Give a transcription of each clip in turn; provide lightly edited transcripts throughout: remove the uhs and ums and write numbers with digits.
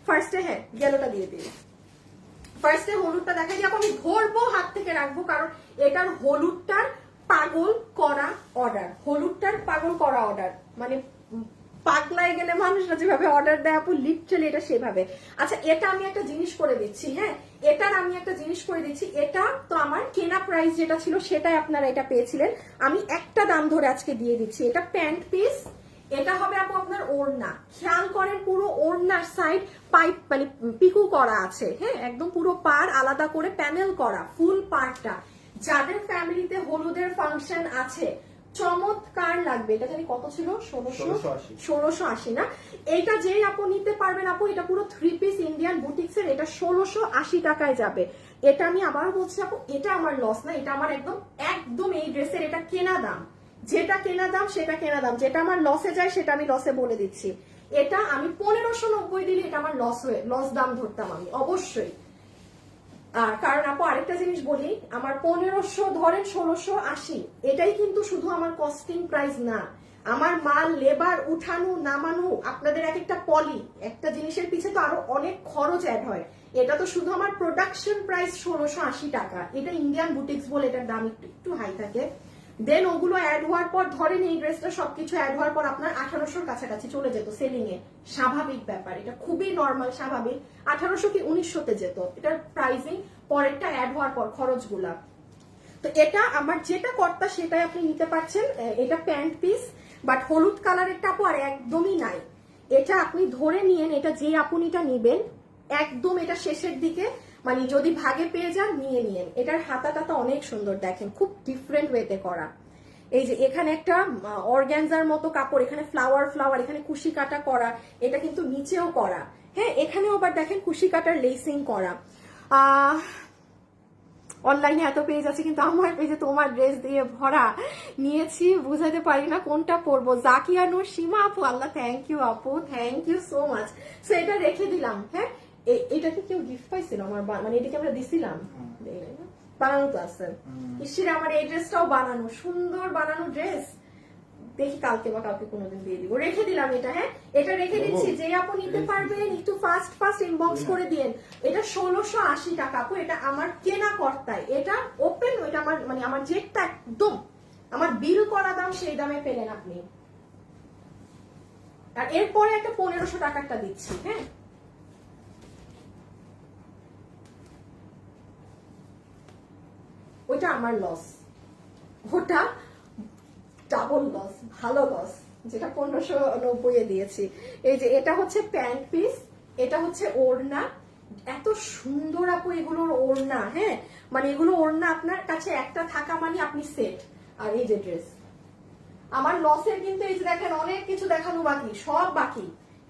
ফার্স্টে হ্যাঁ ইয়েলোটা দিয়ে দিই, ফার্স্টে হলুদটা দেখাই দিয়ে আমি ধরবো হাত থেকে রাখবো, কারণ এটার হলুদটার পাগল করা অর্ডার, হলুদটার পাগল করা অর্ডার, মানে পাগলায় গেলে মানুষরা যেভাবে অর্ডার দেয় আপু লিটারালি এটা সেভাবে। আচ্ছা এটা আমি একটা জিনিস করে দিচ্ছি, হ্যাঁ এটার আমি একটা জিনিস করে দিচ্ছি, এটা তো আমার কেনা প্রাইস যেটা ছিল সেটাই আপনারা এটা পেয়েছিলেন, আমি একটা দাম ধরে আজকে দিয়ে দিচ্ছি। এটা প্যান্ট পিস, এটা হবে আপু আপনার ওড়না, খেয়াল করেন পুরো ওড়নার সাইড পাইপ মানে পিকু করা আছে, হ্যাঁ একদম পুরো পার আলাদা করে প্যানেল করা ফুল পারটা। যাদের ফ্যামিলিতে হলুদের ফাংশন আছে চমৎকার লাগবে। এটা জানি কত ছিল, 1680 না? এইটা যেই আপু নিতে পারবেন আপু, এটা পুরো 3 পিস ইন্ডিয়ান বুটিক্স এর, এটা 1680 টাকায় যাবে। এটা আমি আবারও বলছি আপু, এটা আমার লস না, এটা আমার একদম একদম এই ড্রেসের এটা কেনা দাম, যেটা কেনা দাম সেটা কেনা দাম, যেটা আমার লসে যায় সেটা আমি লসে বলে দিচ্ছি। এটা আমি 1590 দিলে এটা আমার লস দাম ধরতাম আমি অবশ্যই। কারণ আপু আরেকটা জিনিস বলি, আমার 1500 ধরেন 1680, এটাই কিন্তু শুধু আমার কস্টিং প্রাইস না, আমার মাল লেবার উঠানো নামানো আপনাদের এক একটা পলি একটা জিনিসের পিছে তো আরো অনেক খরচ অ্যাড হয়। এটা তো শুধু আমার প্রোডাকশন প্রাইস 1680 টাকা, এটা ইন্ডিয়ান বুটিক্স বলে এটার দাম একটু হাই থাকে। দেন ওগুলো অ্যাড হওয়ার পর ধরেন এই ড্রেসটা সবকিছু অ্যাড হওয়ার পর আপনার 1800-র কাছাকাছি চলে যেত সেলিং এ, স্বাভাবিক ব্যাপার, এটা খুবই নর্মাল স্বাভাবিক। 1800 কি 1900-তে যেত এটার প্রাইসিং, পরেরটা অ্যাড হওয়ার পর খরচগুলা। তো এটা আমার যেটা কর্তা সেটাই আপনি নিতে পারছেন। এটা প্যান্ট পিস, বাট হলুদ কালারেরটা আপু আর একদমই নাই, এটা আপনি ধরে নিয়েন, এটা যে আপুনিটা নিবেন একদম এটা শেষের দিকে মানে যদি ভাগে পেয়ে যান নিয়ে নিয়েন। এটার হাতাটা তো অনেক সুন্দর, দেখেন খুব ডিফারেন্ট ওয়েতে করা। এই যে এখানে একটা অর্গানজার মতো কাপড়, এখানে ফ্লাওয়ার, এখানে কুশি কাটা করা, এটা কিন্তু নিচেও করা, হ্যাঁ এখানেও আবার দেখেন কুশি কাটার লেসিং করা। অনলাইনে এত পেজ আছে কিন্তু আমার পেজে তোমার ড্রেস দিয়ে ভরা, নিয়েছি বুঝাতে পারি না কোনটা পরবো। জাকিয়া নূর সীমা আপু, আল্লাহ থ্যাংক ইউ আপু, thank you so much. So এটা রেখে দিলাম, হ্যাঁ এটা কি কেউ গিফট পাইছিল আমার, মানে এটাকে আমরা দিছিলাম, বানানো তো আছে ইসিরে, আমার এই ড্রেসটাও বানানো, সুন্দর বানানো ড্রেস, দেখি কালকে বা কালকে কোনোদিন দিয়ে দিব। রেখে দিলাম এটা, হ্যাঁ এটা রেখে দিচ্ছি, যে আপু নিতে পারবেন একটু ফাস্ট ইনবক্স করে দিন। এটা 1680 টাকা আপু, এটা আমার কেনা কর্তায়, এটা ওপেন, এটা আমার মানে আমার যেটা একদম আমার বিল করা দাম সেই দামে পেলেন আপনি। আর এরপরে একটা 1500 টাকারটা দিচ্ছি, হ্যাঁ ওইটা আমার লস, ওটা ডাবল লস, ভালো লস, যেটা 1590 দিয়েছি। এই যে এটা হচ্ছে প্যান্ট পিস, এটা হচ্ছে ওড়না, এত সুন্দর আপু এগুলোর ওড়না, হ্যাঁ মানে এগুলো ওড়না আপনার কাছে একটা থাকা মানে আপনি সেট। আর এই যে ড্রেস আমার লসের কিন্তু এই যে দেখেন অনেক কিছু দেখানো বাকি, সব বাকি,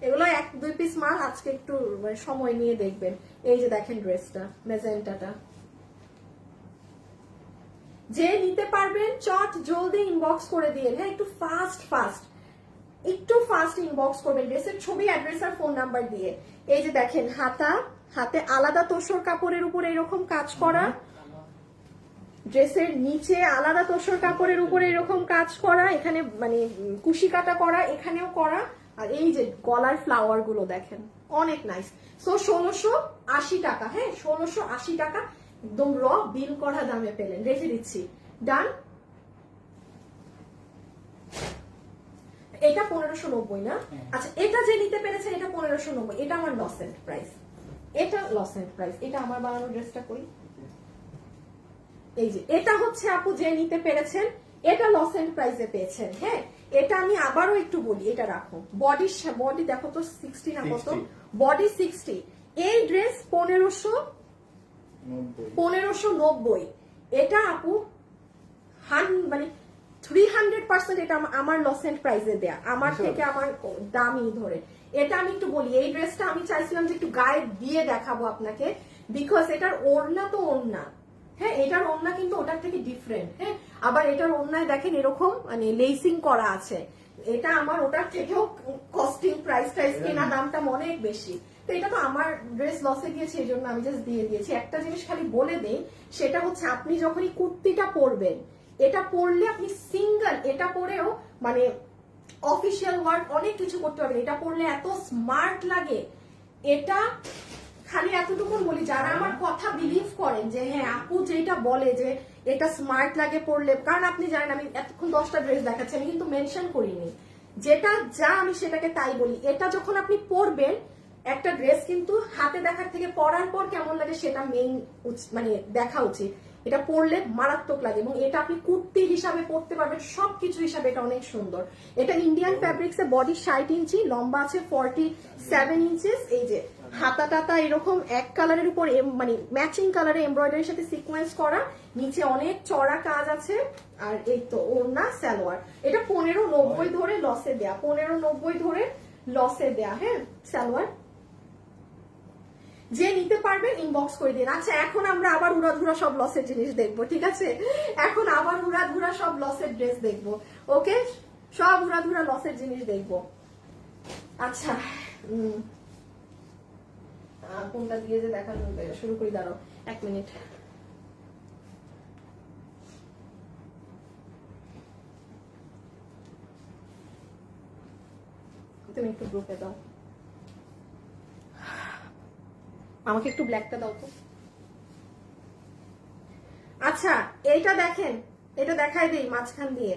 এগুলো 1-2 পিস মাল আজকে একটু সময় নিয়ে দেখবেন। এই যে দেখেন ড্রেসটা ম্যাজেন্টাটা, যে নিতে পারবেন চট জলদি ইনবক্স করে দিয়ে, হ্যাঁ একটু ফাস্ট ইনবক্স করবেন, ড্রেসের ছবি অ্যাড্রেস আর ফোন নাম্বার দিয়ে। এই যে দেখেন হাতে আলাদা তোষর কাপড়ের উপর এরকম কাজ করা, ড্রেসের নিচে আলাদা তোষর কাপড়ের উপর এরকম কাজ করা, এখানে মানে কুশি কাটা করা, এখানেও করা, আর এই যে গলার ফ্লাওয়ার গুলো দেখেন অনেক নাইস। সো 1680 টাকা, হ্যাঁ 1680 টাকা একদম র বিল করা দামে পেলেন, রেখে দিচ্ছি, ডান। এটা 1590 না? আচ্ছা এটা যে নিতে পেরেছেন এটা 1590, এটা আমার লস এন্ড প্রাইস, এটা লস এন্ড প্রাইস। এটা আমার বানানো ড্রেসটা করি, এই যে এটা হচ্ছে আপু যে নিতে পেরেছেন এটা লস এন্ড প্রাইসে পেয়েছেন, হ্যাঁ এটা আমি আবারও একটু বলি, এটা রাখো, বডি দেখো তো 60 না কত, বডি 60, এই ড্রেস 1590, এটা আপু মানে 300% এটা আমার লস এন্ড প্রাইসে দেয়া, আমার থেকে আমার দামই ধরে। এটা আমি একটু বলি, এই ড্রেসটা আমি চাইছিলাম যে একটু গায়ে দিয়ে দেখাবো আপনাকে, বিকজ এটার ওড়না তো ওড়না, হ্যাঁ এটার ওড়না কিন্তু ওটার থেকে ডিফারেন্ট, হ্যাঁ আবার এটার ওড়নায় দেখেন এরকম মানে লেসিং করা আছে, এটা আমার ওটার থেকেও কস্টিং প্রাইস কেনা দামটা অনেক বেশি। তো এটা তো আমার ড্রেস লসে গিয়েছে, এই জন্য আমি জাস্ট দিয়ে দিয়েছি। একটা জিনিস খালি বলে দেই, সেটা হচ্ছে আপনি যখন এই কুর্তিটা পরবেন, এটা পরলে আপনি সিঙ্গেল এটা পরেও মানে অফিসিয়াল ওয়ার্ক অনেক কিছু করতে পারবেন, এটা পরলে এত স্মার্ট লাগে, এটা খালি এতটুকু বলি, যারা আমার কথা বিলিভ করেন যে হ্যাঁ আপু যেটা বলে যে এটা স্মার্ট লাগে পরলে, কারণ আপনি জানেন আমি এতক্ষণ 10টা ড্রেস দেখাচ্ছি, আমি কিন্তু মেনশন করিনি, যেটা যা আমি সেটাকে তাই বলি। এটা যখন আপনি পরবেন একটা ড্রেস কিন্তু হাতে দেখার থেকে পরার পর কেমন লাগে সেটা মেইন মানে দেখা উচিত। এটা পরলে মারাত্মক লাগে, এবং এটা আপনি কুর্তি হিসাবে পরতে পারবেন, সবকিছু হিসাবে এটা অনেক সুন্দর। এটা ইন্ডিয়ান ফ্যাব্রিক্স এ, বডি 60 ইঞ্চি, লম্বা আছে 47 ইঞ্চেস। এই যে হাতা টাতা এরকম এক কালারের উপর মানে ম্যাচিং কালারে এমব্রয়ডারির সাথে সিকোয়েন্স করা, নিচে অনেক চড়া কাজ আছে। আর এই তো ওড়না সালোয়ার, এটা 1590 ধরে লসে দেয়া, 1590 ধরে লসে দেয়া। হ্যাঁ সালোয়ার যে নিতে পারবেন ইনবক্স করে দিন। আচ্ছা এখন আমরা আবার উড়াধুরা সব লসের জিনিস দেখবো, ঠিক আছে? এখন আবার উড়াধুরা সব লসের ড্রেস দেখবো, ওকে? সব উড়াধুরা লসের জিনিস দেখবো। আচ্ছা কোনটা দিয়ে যে দেখা শুরু করি, দাঁড়াও 1 মিনিট। তুমি একটু গ্রুপে দাও, আমাকে একটু ব্ল্যাকটা দাও তো। আচ্ছা এইটা দেখেন, এটা দেখাই দেই মাঝখান দিয়ে।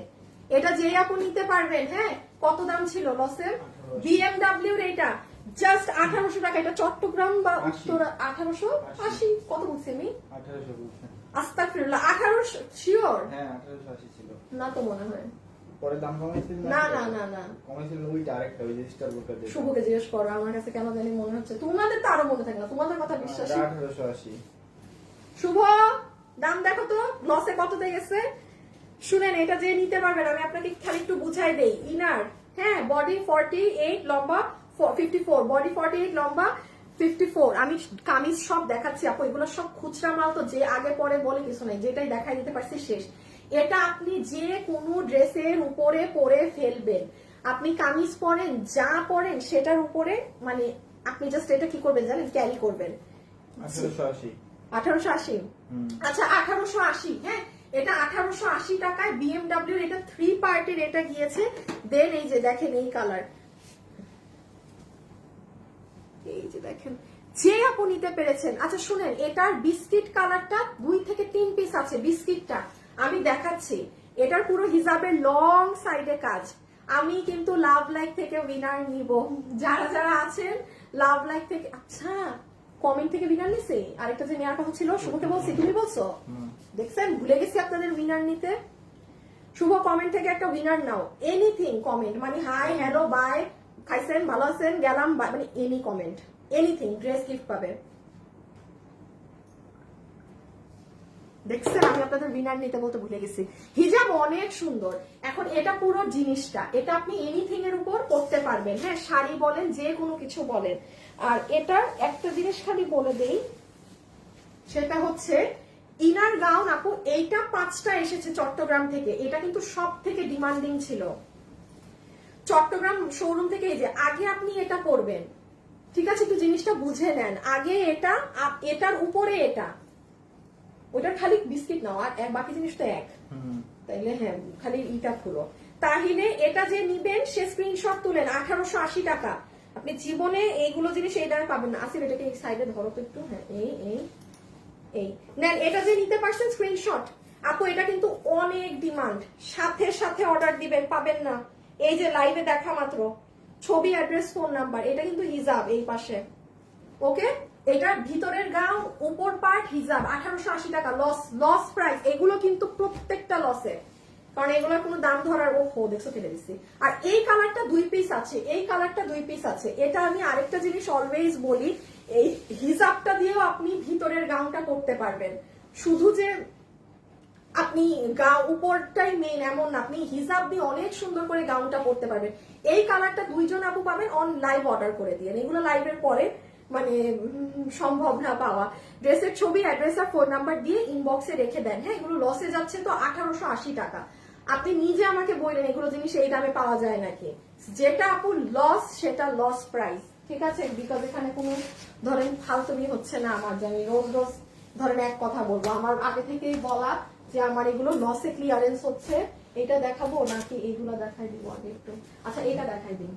এটা যে আপু নিতে পারবেন, হ্যাঁ কত দাম ছিল লসের? BMW এর এটা জাস্ট 1800 টাকা। এটা চট্টগ্রাম বা উত্তর 1880, কত বলছি আমি? 1800 বলছেন। আস্তাগফিরুল্লাহ, 1800 শিওর? হ্যাঁ 1880 ছিল না তো মনে হয়, পরে দাম কমাইছিল না না না না কমাইছিল ওইটা আরেকটা, ওই যে স্টার বুকার দিয়ে। শুভকে জিজ্ঞেস করো, আমার কাছে কেন জানি মনে হচ্ছে তোমাদের তো আরো মনে থাকে না, তোমাদের কথা বিশ্বাস। 1880 শুভ দাম দেখো তো লসে কততে গেছে। শুনেন, এটা যে নিতে পারবেন, আমি আপনাকে খালি একটু বুঝাই দেই। ইনার, হ্যাঁ বডি 48, লম্বা 54, বডি 48, লম্বা 54। আমি কামিজ সব দেখাচ্ছি আপু, এগুলো সব খুচরা মাল, তো যে আগে পরে বলে কিছু নাই, যেটাই দেখাই দিতে পারছি শেষ। এটা আপনি যে কোনো ড্রেসের উপরে পরে ফেলবেন, আপনি কামিজ পরেন যা পরেন সেটার উপরে, মানে আপনি জাস্ট এটা কি করবেন জানেন, ক্যারি করবেন। 1880 1880, আচ্ছা 1880, হ্যাঁ এটা 1880 টাকায় BMW এর। এটা 3 পার্টের এটা গিয়েছে। দেন এই যে দেখেন এই কালার, এই যে দেখেন যে আপু নিতে পেরেছেন। আচ্ছা শুনেন, এটার বিস্কিট কালারটা 2 থেকে 3 পিস আছে, বিস্কিটটা আমি দেখাচ্ছি। এটার পুরো হিজাবের লং সাইডে কাজ। আমি কিন্তু লাভ লাইক থেকে উইনার নিব, যারা যারা আছেন লাভ লাইক থেকে। আচ্ছা কমেন্ট থেকে উইনার নিছে, আরেকটা যে নেওয়ার কথা ছিল শুভকে বলছি, তুমি বলছো, দেখছেন ভুলে গেছি আপনাদের উইনার নিতে। শুভ কমেন্ট থেকে একটা উইনার নাও, এনিথিং কমেন্ট, মানে হাই হ্যালো বাই, খাইছেন ভালো আছেন গেলাম, মানে any comment, anything, dress gift পাবে। দেখছেন আমি আপনাদের উইনার নিতে বলতে ভুলে গেছি। হিজাব অনেক সুন্দর। এখন এটা পুরো জিনিসটা, এটা আপনি এনিথিং এর উপর করতে পারবেন, হ্যাঁ শাড়ি বলেন যে কোনো কিছু বলেন। আর এটার একটা জিনিস খালি বলে দেই, সেটা হচ্ছে ইনার গাউন আপু, এইটা 5টা এসেছে চট্টগ্রাম থেকে। এটা কিন্তু সব থেকে ডিমান্ডিং ছিল চট্টগ্রাম শোরুম থেকে। এই যে আগে আপনি এটা পরবেন, ঠিক আছে, একটু জিনিসটা বুঝে নেন। আগে এটা, এটার উপরে এটা, ওটার খালি বিস্কিট নাও, আর বাকি জিনিস তো এক, তাইলে হ্যাঁ খালি ইটা খুলো। তাহলে এটা যে নিবেন সে স্ক্রিনশট তুলেন, 1880 টাকা। আপনি জীবনে এইগুলো জিনিস এই দামে পাবেন না। আসলে এটাকে এই সাইডে ধরো তো একটু, হ্যাঁ এই এই এই নেন, এটা যে নিতে পারছেন স্ক্রিনশট। আপু এটা কিন্তু অনেক ডিমান্ড, সাথে সাথে অর্ডার দিবেন, পাবেন না এই যে লাইভে দেখা মাত্র ছবি, অ্যাড্রেস, ফোন নাম্বার। এটা কিন্তু হিজাব এই পাশে, ওকে? এটার ভিতরের গাউন, উপর পার্ট হিজাব, 1880 টাকা। লস প্রাইস, এগুলো কিন্তু প্রত্যেকটা লসে, কারণ এগুলোর কোনো দাম ধরার, ও হো দেখছো ফেলে দিচ্ছি। আর এই কালারটা 2 পিস আছে, এই কালারটা 2 পিস আছে। এটা আমি আরেকটা জিনিস অলওয়েজ বলি, এই হিজাবটা দিয়েও আপনি ভিতরের গাউনটা করতে পারবেন। শুধু যে আপনি উপরটাই মেন এমন না, আপনি হিজাব দিয়ে অনেক সুন্দর করে গাউনটা করতে পারবেন। এই কালারটা 2 জন আপু পাবেন, অন লাইভ অর্ডার করে দিয়ে, এগুলো লাইভের পরে মানে সম্ভব না পাওয়া। ড্রেসের ছবি, অ্যাড্রেস আর ফোন নাম্বার দিয়ে ইনবক্সে রেখে দেন, হ্যাঁ এগুলো লসে যাচ্ছে তো 1880 টাকা। আপনি নিজে আমাকে বললেন এগুলো জিনিস এই দামে পাওয়া যায় নাকি, যেটা আপু লস সেটা লস প্রাইস, ঠিক আছে? বিকজ এখানে কোনো ধরেন ফালতুমি হচ্ছে না আমার, যে আমি রোজ রোজ ধরেন এক কথা বলবো। আমার আগে থেকেই বলা যে আমার এগুলো লসে ক্লিয়ারেন্স হচ্ছে। এটা দেখাবো নাকি এইগুলো দেখাই দিব আগে একটু? আচ্ছা এটা দেখাই দিন,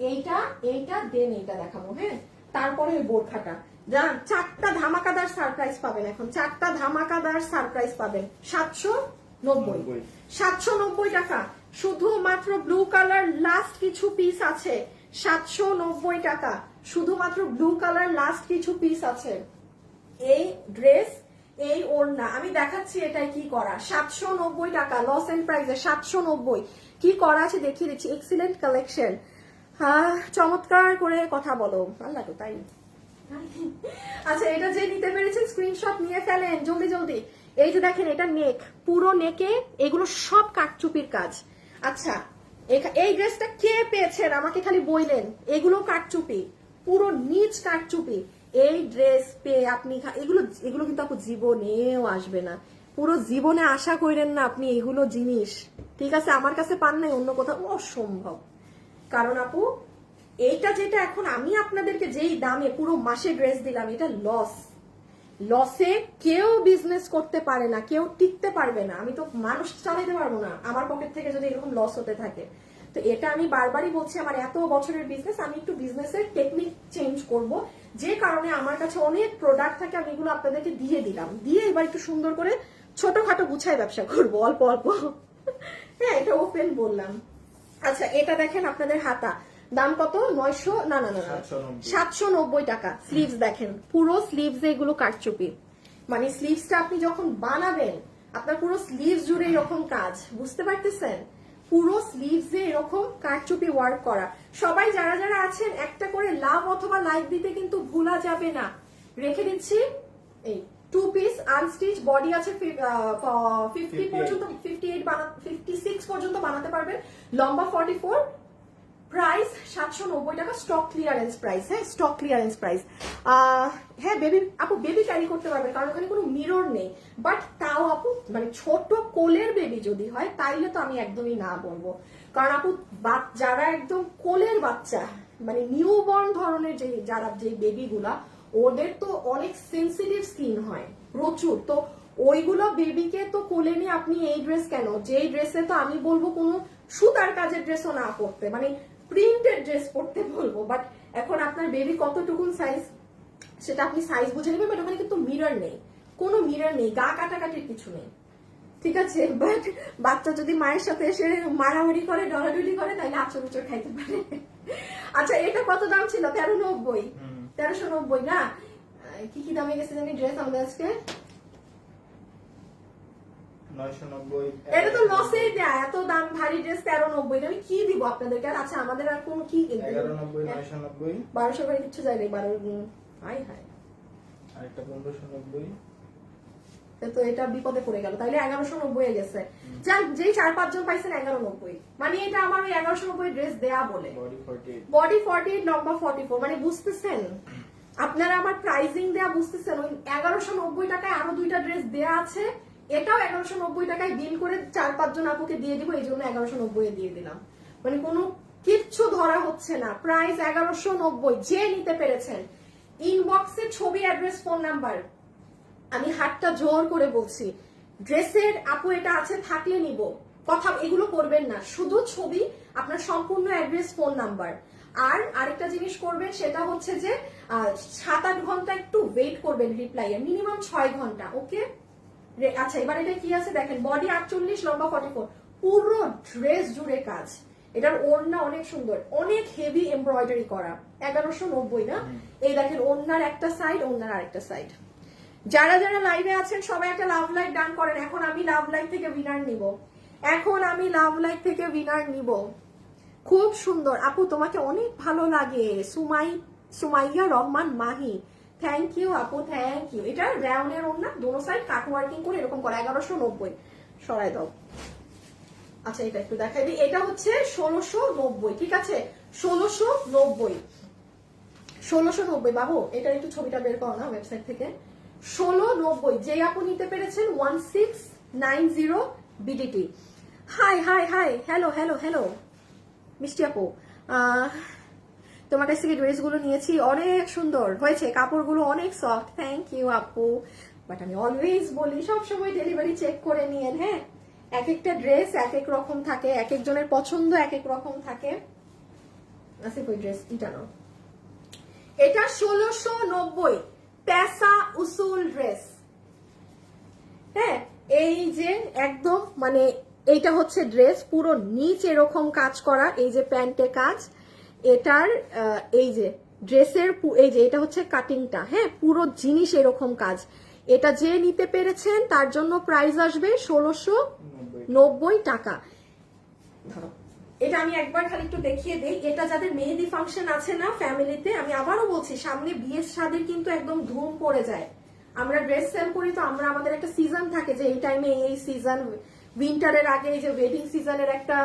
এইটা এইটা দেন এইটা দেখাবো, হ্যাঁ, তারপরে ওই বোরখাটা। জান 4টা ধামাকাদার সারপ্রাইজ পাবেন, এখন 4টা ধামাকাদার সারপ্রাইজ পাবেন। 790, 790 টাকা শুধুমাত্র ব্লু কালার, লাস্ট কিছু পিস আছে। 790 টাকা শুধুমাত্র ব্লু কালার, লাস্ট কিছু পিস আছে। এই ড্রেস, এই ওড়না আমি দেখাচ্ছি এটাই কি করা। 790 টাকা লস এন্ড প্রাইসে 790 কি করা আছে দেখিয়ে দিচ্ছি। এক্সিলেন্ট কালেকশন, হ্যাঁ চমৎকার করে কথা বলো, আল্লাহ তো তাই। আচ্ছা এটা যে নিতে পেরেছেন স্ক্রিনশট নিয়ে ফেলেন জলদি জলদি। এই যে দেখেন এটা নেক, পুরো নেকে এগুলো সব কাটচুপির কাজ। আচ্ছা এই ড্রেসটা কে পেয়েছেন আমাকে খালি বললেন, এগুলো কাটচুপি, পুরো নিচ কাটচুপি। এই ড্রেস পেয়ে আপনি এগুলো এগুলো কিন্তু আপু জীবনেও আসবে না, পুরো জীবনে আশা করেন না আপনি এগুলো জিনিস, ঠিক আছে? আমার কাছে পান নাই, অন্য কোথাও অসম্ভব। কারণ আপু এইটা যেটা এখন আমি আপনাদেরকে যেই দামে পুরো মাসে ড্রেস দিলাম, এটা লস, লসে কেউ বিজনেস করতে পারে না, কেউ টিকতে পারবে না। আমি তো মানুষ চালাইতে পারবো না আমার পকেট থেকে যদি এরকম লস হতে থাকে। তো এটা আমি বারবারই বলছি, আমার এত বছরের বিজনেস, আমি একটু বিজনেসের টেকনিক চেঞ্জ করব, যে কারণে আমার কাছে অনেক প্রোডাক্ট থাকে, আমি এগুলো আপনাদেরকে দিয়ে দিলাম, দিয়ে এবার একটু সুন্দর করে ছোটখাটো গুছায় ব্যবসা করবো অল্প অল্প। হ্যাঁ এটা ওপেন বললাম। আচ্ছা এটা দেখেন আপনাদের হাতা, দাম কত? 900 না না না 790 টাকা। স্লিভস দেখেন, পুরো স্লিভস এগুলো কাটচুপি, মানে স্লিভসটা আপনি যখন বানাবেন আপনার পুরো স্লিভস জুড়ে এরকম কাজ, বুঝতে পারতেছেন? পুরো স্লিভসে এরকম কাটচুপি ওয়ার্ক করা। সবাই যারা যারা আছেন একটা করে লাভ অথবা লাইক দিতে কিন্তু ভুলা যাবে না। রেখে দিচ্ছি এই 2 পিস আনস্টিচ, বডি আছে 50 পর্যন্ত, 56 পর্যন্ত বানাতে পারবেন, লম্বা 44, প্রাইস 790 টাকা, স্টক ক্লিয়ারেন্স প্রাইস। হ্যাঁ স্টক ক্লিয়ারেন্স প্রাইস। হ্যাঁ বেবি আপু বেবি ক্যারি করতে পারবে, কারণ ওখানে কোনো মিরর নেই, বাট তাও আপু মানে ছোট কোলের বেবি যদি হয় তাইলে তো আমি একদমই না বলবো। কারণ আপু যারা একদম কোলের বাচ্চা, মানে নিউ বর্ন ধরনের যে যারা যে বেবিগুলা, ওদের তো অনেক সেন্সিটিভ স্কিন হয় প্রচুর, তো ওইগুলো বেবিকে তো কোলে নিয়ে আপনি এই ড্রেস কেন, যে ড্রেসে তো আমি বলবো কোনো সুতার কাজের ড্রেসও না পরতে, মানে প্রিন্টেড ড্রেস পরতে বলবো। বাট এখন আপনার বেবি কতটুকুন সাইজ সেটা আপনি সাইজ বুঝে নেবেন, বাট ওখানে কিন্তু মিরর নেই, কোনো মিরর নেই, গা কাটাকাটির কিছু নেই, ঠিক আছে? বাট বাচ্চা যদি মায়ের সাথে এসে মারামারি করে, ডরাডরি করে, তাহলে আচর উচর খাইতে পারে। আচ্ছা এটা কত দাম ছিল? 1390, 1390 না? কি কি দামে গেছে জানি ড্রেস আমাদের আজকে? 990। এটা তো লসেই দেয়, এত দাম ভারী ড্রেস 1390, আমি কি দিব আপনাদেরকে? আচ্ছা আমাদের আর কোন কি 1190, 990, 1200 করে কিছু যায়নি, 12 হাই হাই, আরেকটা 1590। তো এটা বিপদে পড়ে গেল, তাইলে 1190 এ গেছে। যান যেই 4-5 জন পাইছেন 1190, মানে এটা আমার ওই 1190 ড্রেস দেয়া বলে। বডি 48, লম্বা 44, মানে বুঝতেছেন আপনারা আমার প্রাইসিং দেয়া, বুঝতেছেন? ওই 1190 টাকায় আরো 2টা ড্রেস দেয়া আছে, এটাও 1190 টাকায় বিল করে 4-5 জন আপুকে দিয়ে দিব, এই জন্য 1190 এ দিয়ে দিলাম, মানে কোনো কিচ্ছু ধরা হচ্ছে না। প্রাইস 1190, যে নিতে পেরেছেন ইনবক্সে ছবি, অ্যাড্রেস, ফোন নাম্বার, আমি হাতটা জোর করে বলছি, ড্রেসের আপু এটা আছে থাকলে নিব, কথা এগুলো করবেন না, শুধু ছবি, আপনার সম্পূর্ণ অ্যাড্রেস, ফোন নাম্বার। আর আরেকটা জিনিস করবেন সেটা হচ্ছে যে 7-8 ঘন্টা একটু ওয়েট করবেন রিপ্লাইয়ে, মিনিমাম 6 ঘন্টা, ওকে? আচ্ছা এবার এটা কি আছে দেখেন, বডি 48, লম্বা 44, পুরো ড্রেস জুড়ে কাজ। এটার ওড়না অনেক সুন্দর, অনেক হেভি এমব্রয়ডারি করা, 1190 না? এই দেখেন ওড়নার একটা সাইড, ওড়নার আরেকটা সাইড। যারা যারা লাইভে আছেন সবাই একটা লাভ লাইক ডান করেন। এখন আমি লাভ লাইক থেকে উইনার নিব, এখন আমি লাভ লাইক থেকে উইনার নিব। খুব সুন্দর আপু, তোমাকে অনেক ভালো লাগে। সুমাইয়া রহমান মাহি, থ্যাংক ইউ আপু, থ্যাংক ইউ। এটা রাউন্ডের ওড়না, দোনো সাইড কাট ওয়ার্কিং করে এরকম করা, 1190, সরাই দাও। আচ্ছা এটা একটু দেখাই দিই, এটা হচ্ছে 1690, ঠিক আছে? 1690 বাবু, এটার একটু ছবিটা বের করো না ওয়েবসাইট থেকে। 1690, যে আপু নিতে পেরেছেন 1690 BDT. High high high, hello hello hello মিষ্টি আপু, তোমার কাছ থেকে ড্রেসগুলো নিয়েছি, অনেক সুন্দর হয়েছে, কাপড়গুলো অনেক সফট, থ্যাংক ইউ আপু। বাট আমি অলওয়েজ বলি সবসময় ডেলিভারি চেক করে নিয়েন, হ্যাঁ? এক একটা ড্রেস এক এক রকম থাকে, এক একজনের পছন্দ এক এক রকম থাকে। আসিফ ওই ড্রেস এটা নাও, এটা 1690 পেসা উসুল ড্রেস। হ্যাঁ, এই যে একদম মানে এইটা হচ্ছে ড্রেস, পুরো নিচ এরকম কাজ করা, এই যে প্যান্টে কাজ, এটার এই যে ড্রেসের এই যে এটা হচ্ছে কাটিংটা, হ্যাঁ পুরো জিনিস এরকম কাজ। এটা যে নিতে পেরেছেন তার জন্য প্রাইস আসবে 1690 টাকা। ধরো এটা আমি একবার খালি একটু দেখিয়ে দেই, এটা যাদের মেহেদি ফাংশন আছে না ফ্যামিলিতে, আমি আবারও বলছি সামনে বিয়ের শাদীর কিন্তু একদম ধুম পড়ে যায়। আমরা ড্রেস সেল করি তো, আমরা আমাদের একটা সিজন থাকে যে এই টাইমে এই সিজন, উইন্টারের আগে এই যে ওয়েডিং সিজনের একটা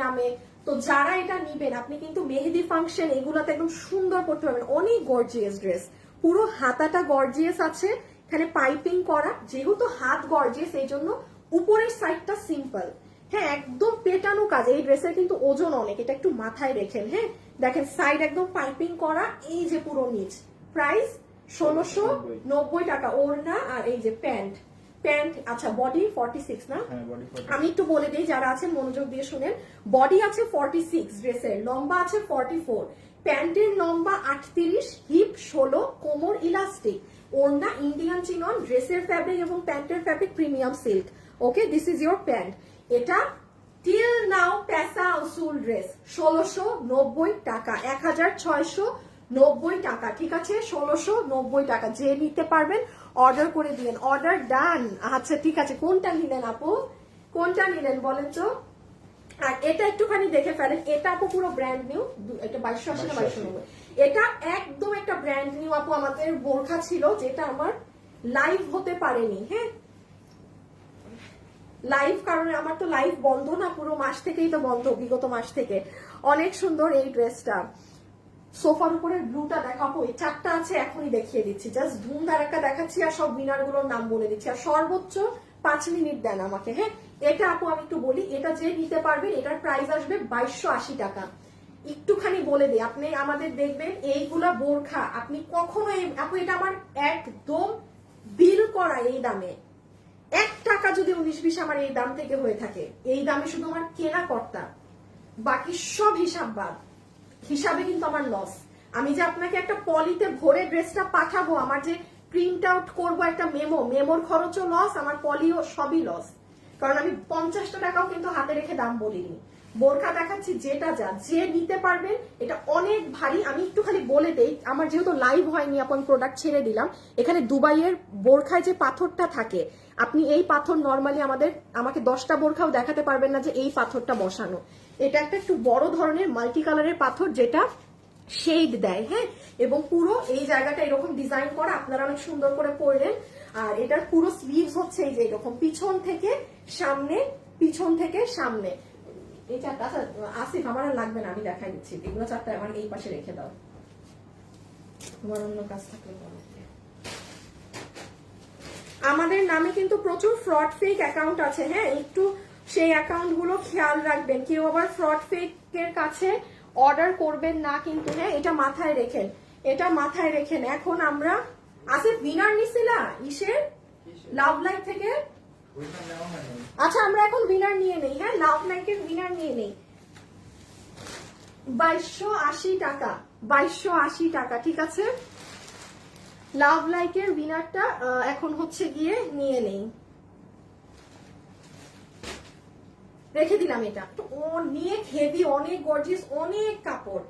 নামে, তো যারা এটা নিবেন আপনি কিন্তু মেহেদি ফাংশন এগুলাতে একদম সুন্দর করতে পারবেন। অনেক গর্জিয়াস ড্রেস, পুরো হাতাটা গর্জিয়াস আছে, এখানে পাইপিং করা, যেহেতু হাত গর্জিয়াস এই জন্য উপরের সাইডটা সিম্পল। হ্যাঁ একদম পেটানো কাজ, এই ড্রেসের কিন্তু ওজন অনেক, এটা একটু মাথায় রেখেন। হ্যাঁ দেখেন সাইড একদম পাইপিং করা, এই যে পুরো নিচ, প্রাইস 1690 টাকা। ওড়না আর এই যে প্যান্ট, আচ্ছা বডি 46 না, আমি একটু বলে দিই যারা আছেন মনোযোগ দিয়ে শুনেন। বডি আছে 46 ড্রেসের, লম্বা আছে 44, প্যান্টের লম্বা 38, হিপ 16, কোমর ইলাস্টিক, ওড়না ইন্ডিয়ান চিনন, ড্রেসের ফ্যাব্রিক এবং প্যান্টের fabric premium silk. Okay, this is your pant. এটা টিল নাও পেসা উসুল ড্রেস 1690 টাকা, 1690 টাকা, ঠিক আছে 1690 টাকা। যে নিতে পারবেন অর্ডার করে দিলেন, অর্ডার ডান। আচ্ছা ঠিক আছে, কোনটা নিলেন আপু, কোনটা নিলেন বলেন তো। আর এটা একটুখানি দেখে ফেলেন, এটা আপু পুরো ব্র্যান্ড নিউ, এটা 2280 না 2290, এটা একদম একটা ব্র্যান্ড নিউ আপু। আমাদের বোরখা ছিল যেটা আমার লাইভ হতে পারেনি, হ্যাঁ লাইভ, কারণ আমার তো লাইভ বন্ধ না, পুরো মাস থেকেই তো বন্ধ, বিগত মাস থেকে। অনেক সুন্দর এই ড্রেসটা, সোফার উপরে ব্লুটা দেখাবো, এই চারটা আছে এখনই দেখিয়ে দিচ্ছি, জাস্ট ধুম ধারাক্কা দেখাচ্ছি আর সব উইনার গুলোর নাম বলে দিচ্ছি, আর সর্বোচ্চ 5 মিনিট দেন আমাকে। হ্যাঁ এটা আপু আমি একটু বলি, এটা যে নিতে পারবেন এটার প্রাইস আসবে 2280 টাকা। একটুখানি বলে দিই, আপনি আমাদের দেখবেন এইগুলা বোরখা আপনি কখনো আপু, এটা আমার একদম বিল করা এই দামে, 1 টাকা যদি 19-20 আমার এই দাম থেকে হয়ে থাকে, এই দামে শুধু আমার কেনা কর্তা, বাকি সব হিসাব বাদ, হিসাবে কিন্তু আমার লস। আমি যে আপনাকে একটা পলিতে ভরে ড্রেসটা পাঠাবো, আমার যে প্রিন্ট আউট করবো একটা মেমোর খরচও লস, আমার পলিও সবই লস, কারণ আমি 50 টাকাও কিন্তু হাতে রেখে দাম বলিনি। বোরখা দেখাচ্ছি যেটা যে নিতে পারবেন, এটা অনেক ভারী। আমি একটু খালি বলে দেই, আমার যেহেতু লাইভ হয়নি আপন প্রোডাক্ট ছেড়ে দিলাম, এখানে দুবাইয়ের বোরখায় যে পাথরটা থাকে, আপনি এই পাথর নর্মালি আমাকে 10টা বোরখাও দেখাতে পারবেন না যে এই পাথরটা বসানো। এটা একটা একটু বড় ধরনের মাল্টি কালারের পাথর যেটা শেড দেয়, হ্যাঁ, এবং পুরো এই জায়গাটা এরকম ডিজাইন করা, আপনারা অনেক সুন্দর করে পরলেন। আর এটার পুরো স্লিভস হচ্ছে এই যে এরকম পিছন থেকে সামনে, পিছন থেকে সামনে। এই চারটা, আচ্ছা আসিফ আমার আর লাগবে না, আমি দেখাই দিচ্ছি, এগুলো চারটা আমার এই পাশে রেখে দাও, তোমার অন্য কাজ থাকলে বলো। আমাদের নামে কিন্তু প্রচুর ফ্রড ফেক অ্যাকাউন্ট আছে, হ্যাঁ একটু সেই অ্যাকাউন্ট গুলো খেয়াল রাখবেন, কেউ আবার ফ্রড ফেকের কাছে অর্ডার করবেন না কিন্তু, হ্যাঁ এটা মাথায় রেখেন, এটা মাথায় রেখেন। এখন আমরা আসিফ উইনার নিছিলা ইসের লাভ লাইফ থেকে, আচ্ছা আমরা এখন উইনার নিয়ে নেই, হ্যাঁ লাভ লাইফের উইনার নিয়ে নেই, 2280 টাকা, 2280 টাকা, ঠিক আছে। লাভ লাইকের উইনারটা এখন হচ্ছে গিয়ে নিয়ে নেই, রেখে দিলাম। এটা তো অনেক হেভি, অনেক গর্জিয়াস, অনেক কাপড়,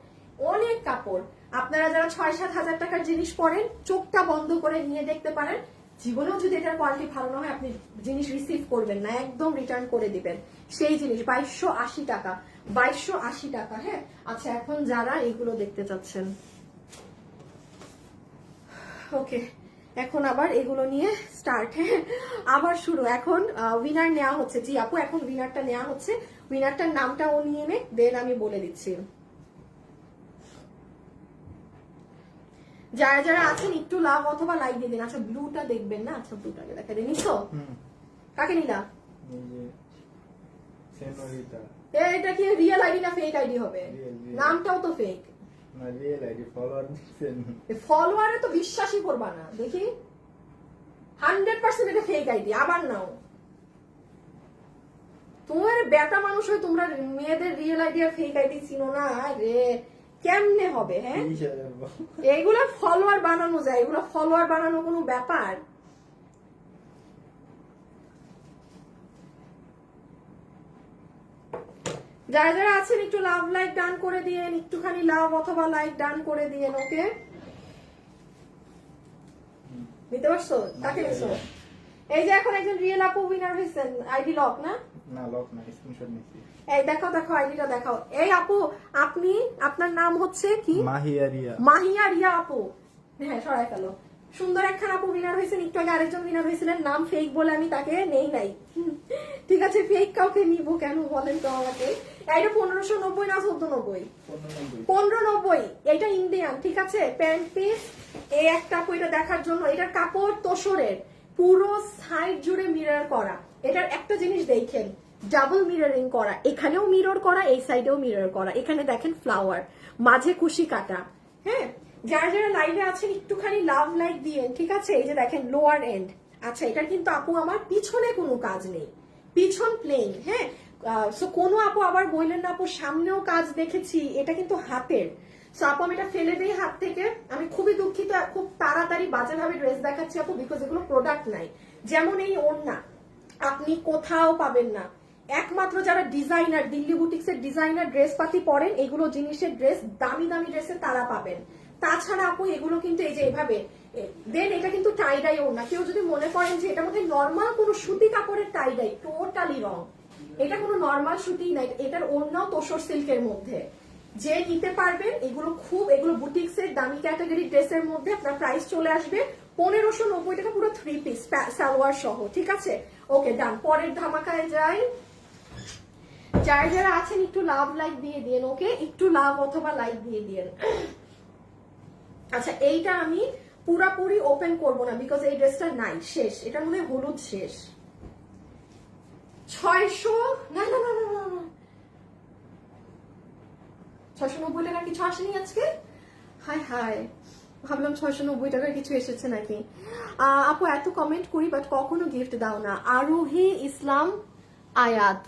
অনেক কাপড়। আপনারা যারা 6-7 হাজার টাকার জিনিস পরেন, চোখটা বন্ধ করে নিয়ে দেখতে পারেন, জীবনেও যদি এটার কোয়ালিটি ভালো না হয় আপনি জিনিস রিসিভ করবেন না, একদম রিটার্ন করে দিবেন সেই জিনিস। 2280 টাকা, 2280 টাকা, হ্যাঁ। আচ্ছা এখন যারা এগুলো দেখতে চাচ্ছেন, ওকে এখন আবার এগুলো নিয়ে স্টার্ট, হ্যাঁ আবার শুরু। এখন উইনার নেওয়া হচ্ছে, জি আপু এখন উইনারটা নেওয়া হচ্ছে, উইনারটার নামটা ও নিয়ে নে, দেন আমি বলে দিচ্ছি। যারা যারা আছেন একটু লাভ অথবা লাইক দিয়ে দিন। আচ্ছা ব্লুটা দেখবেন না, আচ্ছা ব্লুটাকে দেখা দেন, নিছো কাকে নিলা, এটা কি রিয়েল আইডি না ফেক আইডি হবে, নামটাও তো ফেক, ফলোয়ারে তো বিশ্বাসই করবা না, দেখি 100% এটা ফেক আইডি। আবার নাও, তোমার বেটা মানুষ হয়ে তোমরা মেয়েদের রিয়েল আইডি আর ফেক আইডি চিনো না রে, কেমনে হবে? হ্যাঁ, 30,000 এইগুলা ফলোয়ার বানানো যায়, এগুলো ফলোয়ার বানানো কোনো ব্যাপার? যারা যারা আছেন একটু লাভ লাইক ডান করে দিয়েন, একটুখানি লাভ অথবা লাইক ডান করে দিয়েন। ওকে, বুঝতে পারছো কাকে নিছো? এই যে এখন একজন রিয়েল আপু উইনার হয়েছেন, আইডি লক না? না, লক না, স্ক্রিনশট নিছি। এই দেখাও দেখাও, আইডিটা দেখাও। এই আপু, আপনি, আপনার নাম হচ্ছে কি? মাহিয়া রিয়া। মাহিয়া রিয়া আপু। হ্যাঁ, সরাই ফেলো। সুন্দর একখান আপু উইনার হয়েছেন, একটু আগে আরেকজন উইনার হয়েছিলেন, নাম ফেক বলে আমি তাকে নেই নাই। ঠিক আছে, ফেক কাউকে নিবো কেন বলেন তো আমাকে? এটা 1590 না 1490? 1590। এটা ইন্ডিয়ান, ঠিক আছে, প্যান্ট পিস। এই একটা আপু এটা দেখার জন্য, এটার কাপড় তোসরের, পুরো সাইড জুড়ে মিরর করা। এটার একটা জিনিস দেখেন, ডাবল মিররিং করা, এখানেও মিরর করা, এই সাইডেও মিরর করা। এখানে দেখেন ফ্লাওয়ার, মাঝে কুশি কাটা। হ্যাঁ, যারা যারা লাইভে আছেন একটুখানি লাভ লাইক দিয়েন, ঠিক আছে? এই যে দেখেন লোয়ার এন্ড। আচ্ছা, এটা কিন্তু আপু আমার পিছনে কোনো কাজ নেই, পিছন প্লেন। হ্যাঁ, সো কোনো আপু আবার বললেন না আপু সামনেও কাজ দেখেছি, এটা কিন্তু হাতের। সো আপু আমি এটা ফেলে দিই হাত থেকে, আমি খুবই দুঃখিত, খুব তাড়াতাড়ি বাজেভাবে ড্রেস দেখাচ্ছি আপু, বিকজ এগুলো প্রোডাক্ট নাই। যেমন এই ওড়না আপনি কোথাও পাবেন না, একমাত্র যারা ডিজাইনার, দিল্লি বুটিক্স এর ডিজাইনার ড্রেস পাতি পরেন, এগুলো জিনিসের ড্রেস, দামি দামি ড্রেসে তারা পাবেন। তাছাড়া আপু এগুলো কিন্তু এই যে এভাবে দেন, এটা কিন্তু টাইডাই ওড়না। কেউ যদি মনে করেন যে এটার মধ্যে নর্মাল কোনো সুতি কাপড়ের টাইডাই, টোটালি রং। এটা কোনো নর্মাল সুতি নাই, এটার ওড়নাও তোসর সিল্কের মধ্যে। যে নিতে পারবেন এগুলো এগুলো বুটিক্স এর দামি ক্যাটাগরি ড্রেসের মধ্যে আপনার প্রাইস চলে আসবে 1590 টাকা, পুরো 3 পিস সালোয়ার সহ, ঠিক আছে? ওকে, ডান। পরের ধামাকায় যাই। যারা যারা আছেন একটু লাভ লাইক দিয়ে দিন। ওকে, একটু লাভ অথবা লাইক দিয়ে দিন। আচ্ছা, এইটা আমি পুরাপুরি ওপেন করব না, বিকজ এই ড্রেসটা নাই, শেষ। এটার মধ্যে হলুদ শেষ। 600, না না না না না, 690 টাকার কিছু আসেনি আজকে? হাই হাই, ভাবলাম 690 টাকার কিছু এসেছে নাকি। আপু এত কমেন্ট করি বাট কখনো গিফট দাও না। আরোহী ইসলাম আয়াত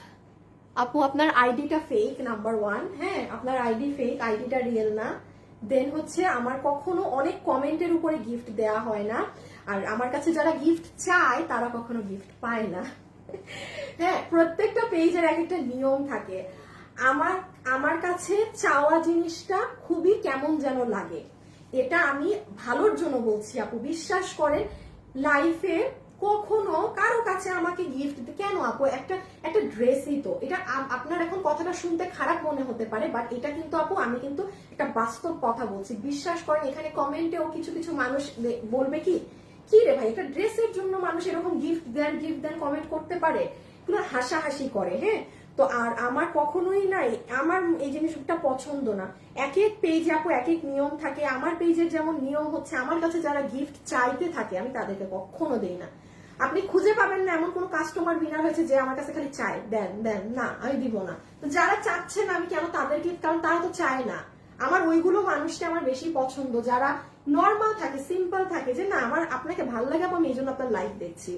আপু, আপনার আইডিটা ফেক, নাম্বার 1। হ্যাঁ, আপনার আইডি ফেক, আইডিটা রিয়েল না। দেন হচ্ছে আমার কখনো অনেক কমেন্টের উপরে গিফট দেয়া হয় না, আর আমার কাছে যারা গিফট চায় তারা কখনো গিফট পায় না। হ্যাঁ, প্রত্যেকটা পেজের এক একটা নিয়ম থাকে। আমার কাছে চাওয়া জিনিসটা খুবই কেমন যেন লাগে, এটা আমি ভালোর জন্য বলছি আপু, বিশ্বাস করেন। লাইফে কখনো কারো কাছে আমাকে গিফট কেন আপু, একটা ড্রেসই তো এটা। আপনার এখন কথাটা শুনতে খারাপ মনে হতে পারে, বাট এটা কিন্তু আপু আমি কিন্তু একটা বাস্তব কথা বলছি, বিশ্বাস করেন। এখানে কমেন্টেও কিছু কিছু মানুষ বলবে কি রে ভাই, এটা ড্রেসের জন্য মানুষ এরকম গিফট দেন কমেন্ট করতে পারে, এগুলো হাসাহাসি করে। হ্যাঁ, তো আর আমার কখনোই নাই, আমার এই জিনিসটা পছন্দ না। এক এক পেজে আপু এক এক নিয়ম থাকে। আমার পেজের যেমন নিয়ম হচ্ছে, আমার কাছে যারা গিফট চাইতে থাকে আমি তাদেরকে কখনো দেই না। আপনি খুঁজে পাবেন না এমন কোন কাস্টমার উইনার হয়েছে যে আমার কাছে খালি চায় দেন দেন, না আমি দিব না। তো যারা চাচ্ছে না আমি কেন তাদেরকে, কারণ তারা তো চায় না। আমার ওইগুলো মানুষকে আমার বেশি পছন্দ, যারা নর্মাল থাকে, সিম্পল থাকে, যে না আমার আপনাকে ভালো লাগে আমি এই জন্য আপনার লাইফ দেখছি,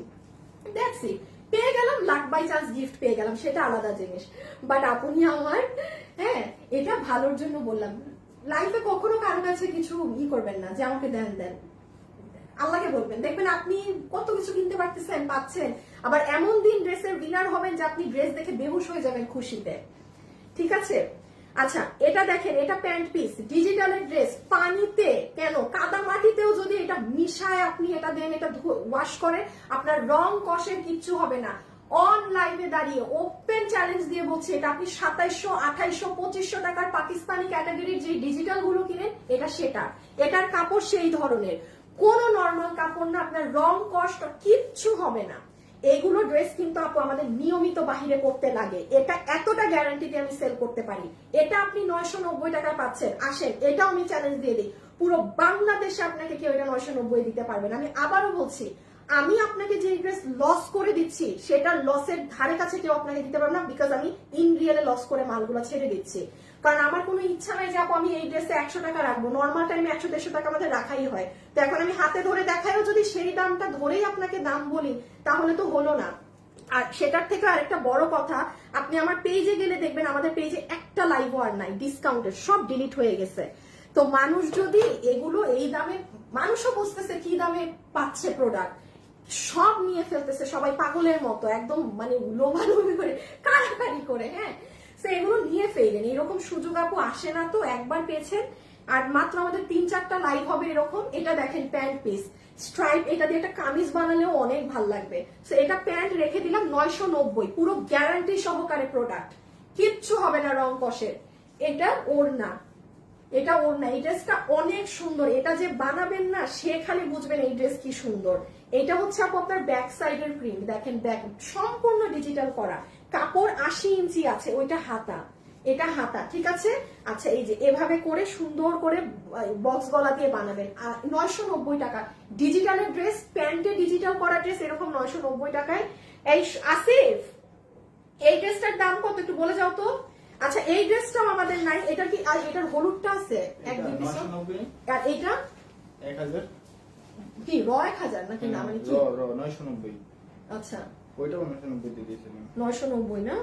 দেখছি, পেয়ে গেলাম, লাক বাই চান্স গিফট পেয়ে গেলাম, সেটা আলাদা জিনিস। বাট আপনি আমার, হ্যাঁ, এটা ভালোর জন্য বললাম। লাইফে কখনো কারো কাছে কিছু করবেন না যে আমাকে দেন দেন, আল্লাহকে বলবেন, দেখবেন আপনি কত কিছু কিনতে পারতেছেন, পাচ্ছেন। আবার এমন দিন ড্রেসের উইনার হবেন যে আপনি ড্রেস দেখে বেহুশ হয়ে যাবেন খুশিতে, ঠিক আছে? আচ্ছা, এটা দেখেন, এটা প্যান্ট পিস, ডিজিটালের ড্রেস, পানিতে কেন কাদা মাটিতেও যদি এটা মিশায় আপনি এটা দেন, এটা ওয়াশ করে, আপনার রং কষের কিচ্ছু হবে না। অনলাইনে দাঁড়িয়ে ওপেন চ্যালেঞ্জ দিয়ে বলছি, এটা আপনি 2700, 2800, 2500 টাকার পাকিস্তানি ক্যাটাগরির যে ডিজিটাল গুলো কিনেন, এটা সেটা, এটার কাপড় সেই ধরনের, কোনো নর্মাল কাপড় না, আপনার রং কষ্ট কিচ্ছু হবে না। এইগুলো ড্রেস কিন্তু আপু আমাদের নিয়মিত বাহিরে করতে লাগে, এটা এতটা গ্যারান্টি দিয়ে আমি সেল করতে পারি। এটা আপনি 990 টাকায় পাচ্ছেন, আসেন, এটাও আমি চ্যালেঞ্জ দিয়ে দিই, পুরো বাংলাদেশে আপনাকে কেউ এটা 990 দিতে পারবে না। আমি আবারও বলছি, আমি আপনাকে যে ড্রেস লস করে দিচ্ছি সেটা লসের ধারে কাছে কেউ আপনাকে দিতে পারবে না, বিকজ আমি ইন রিয়েলে লস করে মালগুলো ছেড়ে দিচ্ছি। কারণ আমার কোনো ইচ্ছা নাই যে আপু আমি এই ড্রেসে 100 টাকা রাখবো, নর্মাল টাইমে 100-150 টাকা আমাদের রাখাই হয়। তো এখন আমি হাতে ধরে দেখাইও যদি সেই দামটা ধরেই আপনাকে দাম বলি, তাহলে তো হলো না। আর সেটার থেকে আরেকটা বড় কথা, আপনি আমার পেজে গেলে দেখবেন আমাদের পেজে একটা লাইভও আর নাই, ডিসকাউন্টের সব ডিলিট হয়ে গেছে। তো মানুষ যদি এগুলো এই দামে, মানুষও বুঝতেছে কি দামে পাচ্ছে প্রোডাক্ট, সব নিয়ে ফেলতেছে সবাই পাগলের মতো, একদম মানে লোভালোভি করে, কাড়াকাড়ি করে। হ্যাঁ, তো এগুলো নিয়ে ফেলেন, এরকম সুযোগ আপু আসে না, তো একবার পেয়েছেন। আর মাত্র আমাদের 3-4টা লাইভ হবে এরকম। এটা দেখেন প্যান্ট পিস স্ট্রাইপ, এটা দিয়ে একটা কামিজ বানালেও অনেক ভালো লাগবে। তো এটা প্যান্ট রেখে দিলাম 990, পুরো গ্যারান্টি সহকারে প্রোডাক্ট, কিচ্ছু হবে না রং কষের। এটা ওড়না, এটা ওড়না, এই ড্রেসটা অনেক সুন্দর, এটা যে বানাবেন না সে খালি বুঝবেন এই ড্রেস কি সুন্দর। এটা হচ্ছে আপু আপনার ব্যাক সাইডের প্রিন্ট, দেখেন ব্যাক সম্পূর্ণ ডিজিটাল করা, কাপড় 80 ইঞ্চি আছে, ওইটা হাতা, এটা হাতা, ঠিক আছে। আচ্ছা, এই যে এভাবে করে সুন্দর করে বক্স গলা দিয়ে বানাবেন, 990 টাকা ডিজিটালের ড্রেস, প্যান্টে ডিজিটাল করা ড্রেস এরকম 990 টাকায়। এই আসিফ, এই ড্রেসটার দাম কত একটু বলে যাও তো। আচ্ছা, এই ড্রেসটাও আমাদের নাই, এটা কি, আর এটার হলুদটা আছে এক দুই পিস, আর এটা 1000 কি র 1000 নাকি না, মানে কি র 990। আচ্ছা, ওইটাও 990 দিয়ে দিয়েছিলাম। 990 না,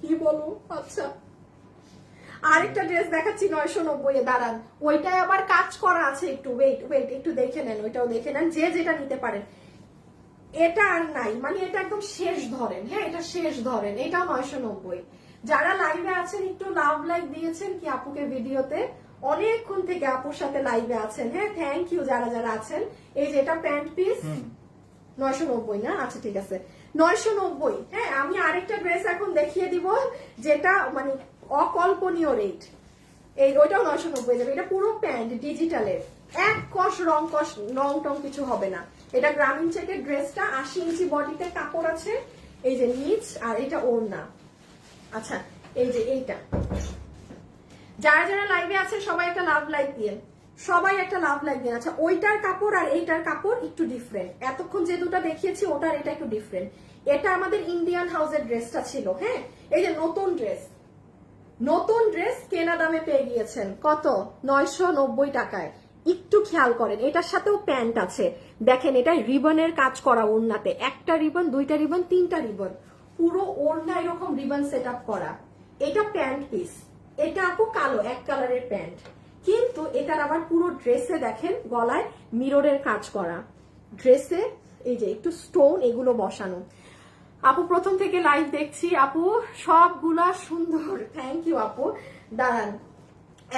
কি বলো। আচ্ছা, আরেকটা ড্রেস দেখাচ্ছি 990 এ, দাঁড়ান, ওইটাই আবার কাজ করা আছে, একটু ওয়েট ওয়েট, একটু দেখে নেন, ওইটাও দেখে নেন, যে যেটা নিতে পারেন। এটা আর নাই, মানে এটা একদম শেষ ধরেন। হ্যাঁ, এটা শেষ ধরেন, এটাও 990। যারা লাইভে আছেন একটু লাভ লাইক দিয়েছেন কি আপুকে ভিডিওতে, অনেকক্ষণ থেকে আপুর সাথে লাইভে আছেন। হ্যাঁ, থ্যাংক ইউ যারা যারা আছেন। এই যে এটা প্যান্ট পিস 990 না, আচ্ছা ঠিক আছে 990। হ্যাঁ, আমি আরেকটা ড্রেস এখন দেখিয়ে দিব যেটা মানে অকল্পনীয় রেট, এই ওইটাও 990 যাবে। এটা পুরো প্যান্ট ডিজিটালের, এক কষ রং টং কিছু হবে না। এটা গ্রামীণ চেকের ড্রেসটা, 80 ইঞ্চি বডিতে কাপড় আছে, এই যে নিচ, আর এটা ওড়না। আচ্ছা, এই যে এইটা, যারা যারা লাইভে আছে সবাই একটা লাভ লাইক দিয়ে, সবাই একটা লাভ লাইক দিয়ে। আচ্ছা, ওইটার কাপড় আর এইটার কাপড় একটু ডিফারেন্ট, এতক্ষণ যে দুটো দেখিয়েছি ওটার এটা একটু ডিফারেন্ট। এটা আমাদের ইন্ডিয়ান হাউসের ড্রেসটা ছিল। হ্যাঁ, এই যে নতুন ড্রেস, নতুন ড্রেস কেনা দামে পেয়ে গিয়েছেন কত, 990 টাকায়। একটু খেয়াল করেন, এটার সাথেও প্যান্ট আছে, দেখেন এটা রিবনের কাজ করা ওড়নাতে, একটা রিবন, দুইটা রিবন, তিনটা রিবন, পুরো ওড়না এরকম রিবন সেট আপ করা। এটা প্যান্ট পিস, এটা আপু কালো এক কালারের প্যান্ট, কিন্তু এটার আবার পুরো ড্রেসে দেখেন গলায় মিররের কাজ করা, ড্রেসে এই যে একটু স্টোন এগুলো বসানো। আপু প্রথম থেকে লাইভ দেখছি আপু, সবগুলা সুন্দর, থ্যাংক ইউ আপু। দাঁড়ান,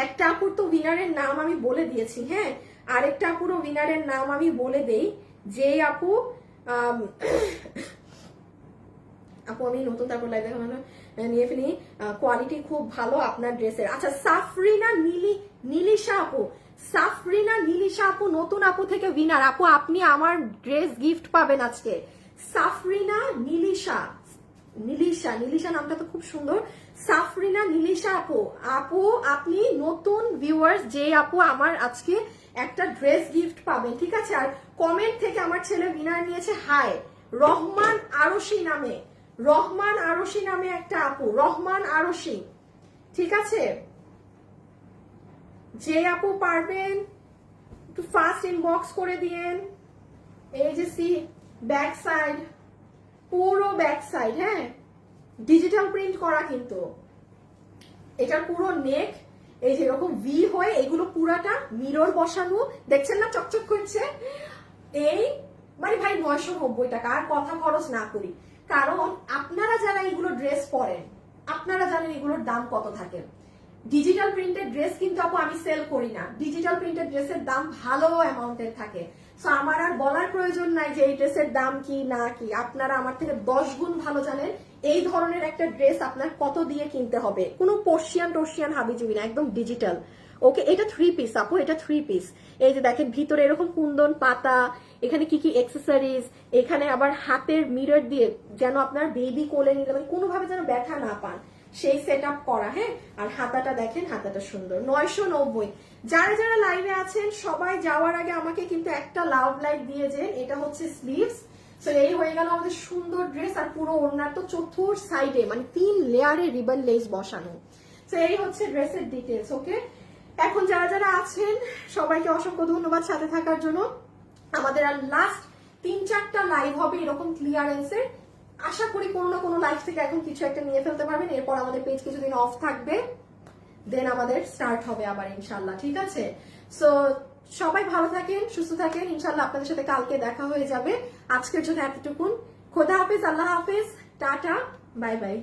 একটা আপুর তো উইনারের নাম আমি বলে দিয়েছি। হ্যাঁ, আরেকটা আপুর উইনারের নাম আমি বলে দেই, যে আপু আপু আমি নতুন তারপর লাইভ দেখা নিয়ে ফেলি, কোয়ালিটি খুব ভালো আপনার ড্রেসের। আচ্ছা, সাফরিনা নীলিশা আপু, সাফরিনা নীলিশা আপু নতুন আপু থেকে উইনার। আপু আপনি আমার ড্রেস গিফট পাবেন আজকে। সাফরিনা নীলিশা, নীলিশা নামটা তো খুব সুন্দর। সাফরিনা নীলিশা আপু, আপু আপনি নতুন ভিউয়ার্স, যে আপু আমার আজকে একটা ড্রেস গিফট পাবেন, ঠিক আছে। আর কমেন্ট থেকে আমার ছেলে উইনার নিয়েছে, হাই রহমান আরশি নামে, রহমান আরশি নামে একটা আপু, রহমান আরশি, ঠিক আছে। যে আপু পারবেন একটু ফাস্ট ইনবক্স করে দিয়েন। এই যে সি ব্যাক সাইড, পুরো ব্যাক সাইড, হ্যাঁ ডিজিটাল প্রিন্ট করা, কিন্তু এটার পুরো নেক এই যে এরকম ভি হয়ে, এগুলো পুরাটা মিরর বসানো, দেখছেন না চকচক করছে। এই মানে ভাই 990 টাকা, আর কথা খরচ না করি, কারণ আপনারা যারা এগুলো ড্রেস পরেন আপনারা জানেন এগুলোর দাম কত থাকে। ডিজিটাল প্রিন্টেড ড্রেস কিন্তু আপু আমি সেল করি না, ডিজিটাল প্রিন্টেড ড্রেসের দাম ভালো অ্যামাউন্টের থাকে। সো আমার আর বলার প্রয়োজন নাই যে এই ড্রেসের দাম কি না কি, আপনারা আমার থেকে 10 গুণ ভালো জানেন এই ধরনের একটা ড্রেস আপনার কত দিয়ে কিনতে হবে। কোনো পর্শিয়ান হাবিজুবি না, একদম ডিজিটাল। ওকে, এটা 3 পিস আপু, এটা 3 পিস। এই যে দেখেন ভিতরে এরকম কুন্দন পাতা, এখানে কি কি অ্যাক্সেসরিজ, এখানে আবার হাতের মিরর দিয়ে যেন আপনার বেবি কোলে নিলে মানে কোনোভাবে যেন ব্যথা না পান সেই সেট আপ করা। হ্যাঁ, আর হাতাটা দেখেন, হাতাটা সুন্দর। 990। যারা যারা লাইভে আছেন সবাই যাওয়ার আগে আমাকে কিন্তু একটা লাভ লাইক দিয়ে যান। এটা হচ্ছে স্লিভস। সো এই হয়ে গেল আমাদের সুন্দর ড্রেস, আর পুরো ওড়নার তো চতুর সাইডে মানে 3 লেয়ারে রিবন লেস বসানো। সো এই হচ্ছে ড্রেসের ডিটেলস। ওকে, এখন যারা যারা আছেন সবাইকে অসংখ্য ধন্যবাদ সাথে থাকার জন্য। আমাদের আর লাস্ট 3-4টা লাইভ হবে এরকম ক্লিয়ারেন্সের, আশা করি কোনো না কোনো লাইফ থেকে এখন কিছু একটা নিয়ে ফেলতে পারবেন। এরপর আমাদের পেজ কিছুদিন অফ থাকবে, দেন আমাদের স্টার্ট হবে আবার ইনশাল্লাহ। ঠিক আছে, সো সবাই ভালো থাকেন, সুস্থ থাকেন, ইনশাল্লাহ আপনাদের সাথে কালকে দেখা হয়ে যাবে। আজকের জন্য এতটুকুন। খোদা হাফেজ, আল্লাহ হাফেজ, টাটা, বাই বাই।